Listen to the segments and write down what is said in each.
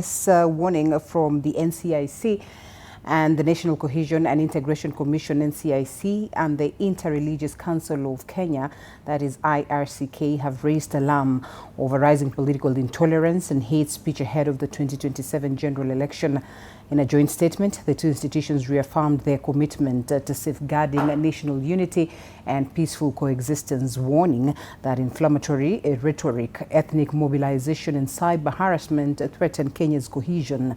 This warning from the NCIC and the National Cohesion and Integration Commission NCIC and the Interreligious Council of Kenya, that is IRCK, have raised alarm over rising political intolerance and hate speech ahead of the 2027 general election. In a joint statement, the two institutions reaffirmed their commitment to safeguarding national unity and peaceful coexistence, warning that inflammatory rhetoric, ethnic mobilization and cyber harassment threaten Kenya's cohesion.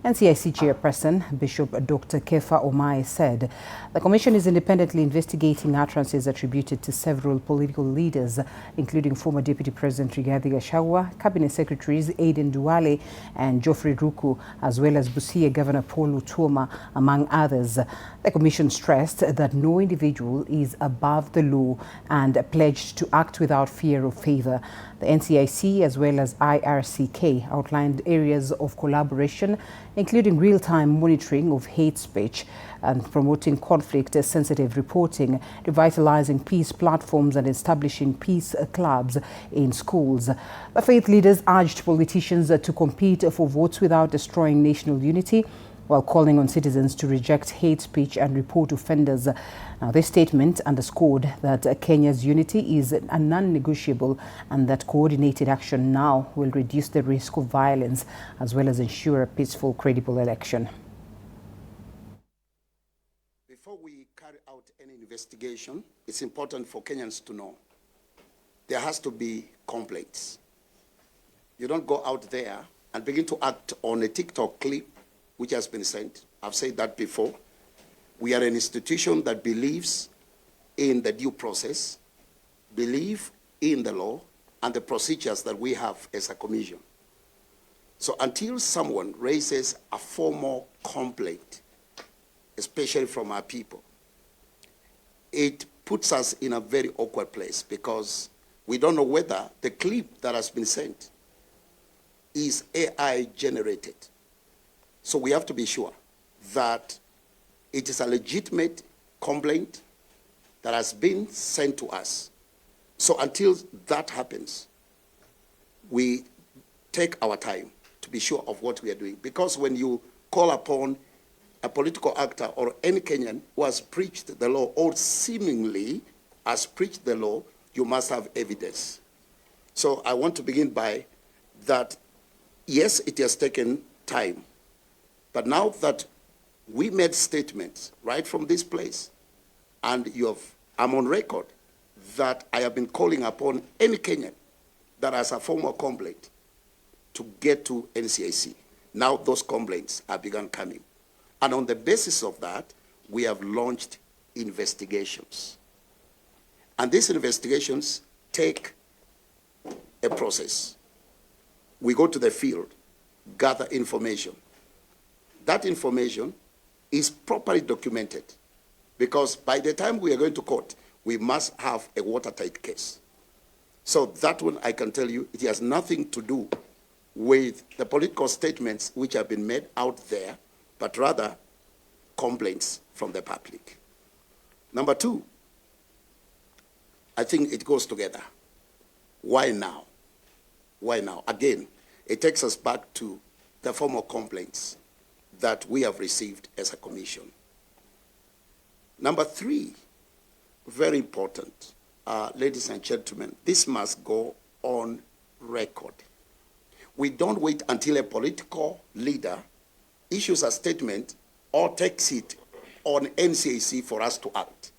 NCIC Chairperson Bishop Dr. Kefa Omai said the Commission is independently investigating utterances attributed to several political leaders, including former Deputy President Rigathi Gachagua, Cabinet Secretaries Aden Duale and Geoffrey Ruku, as well as Busia Governor Paul Otuoma, among others. The Commission stressed that no individual is above the law and pledged to act without fear or favor. The NCIC as well as IRCK outlined areas of collaboration, including real-time monitoring of hate speech and promoting conflict-sensitive reporting, revitalizing peace platforms and establishing peace clubs in schools. The faith leaders urged politicians to compete for votes without destroying national unity, while calling on citizens to reject hate speech and report offenders. Now, this statement underscored that Kenya's unity is a non-negotiable and that coordinated action now will reduce the risk of violence as well as ensure a peaceful, credible election. Before we carry out any investigation, it's important for Kenyans to know there has to be complaints. You don't go out there and begin to act on a TikTok clip which has been sent. I've said that before. We are an institution that believes in the due process, believe in the law and the procedures that we have as a commission. So until someone raises a formal complaint, especially from our people, it puts us in a very awkward place because we don't know whether the clip that has been sent is AI generated. So we have to be sure that it is a legitimate complaint that has been sent to us. So until that happens, we take our time to be sure of what we are doing. Because when you call upon a political actor or any Kenyan who has preached the law or seemingly has preached the law, you must have evidence. So I want to begin by that, yes, it has taken time. But now that we made statements right from this place, and I'm on record that I have been calling upon any Kenyan that has a formal complaint to get to NCIC. Now those complaints have begun coming. And on the basis of that, we have launched investigations. And these investigations take a process. We go to the field, gather information. That information is properly documented because by the time we are going to court, we must have a watertight case. So that one, I can tell you, it has nothing to do with the political statements which have been made out there, but rather complaints from the public. Number two, I think it goes together. Why now? Why now? Again, it takes us back to the formal complaints that we have received as a commission. Number three, very important, ladies and gentlemen, this must go on record. We don't wait until a political leader issues a statement or takes it on NCIC for us to act.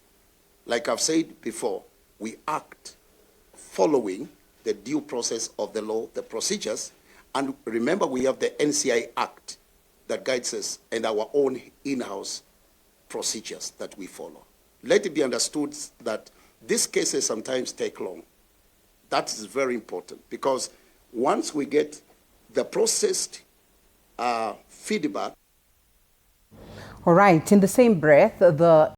Like I've said before, we act following the due process of the law, the procedures, and remember we have the NCI Act that guides us and our own in-house procedures that we follow. Let it be understood that these cases sometimes take long. That is very important because once we get the processed feedback. All right, in the same breath, the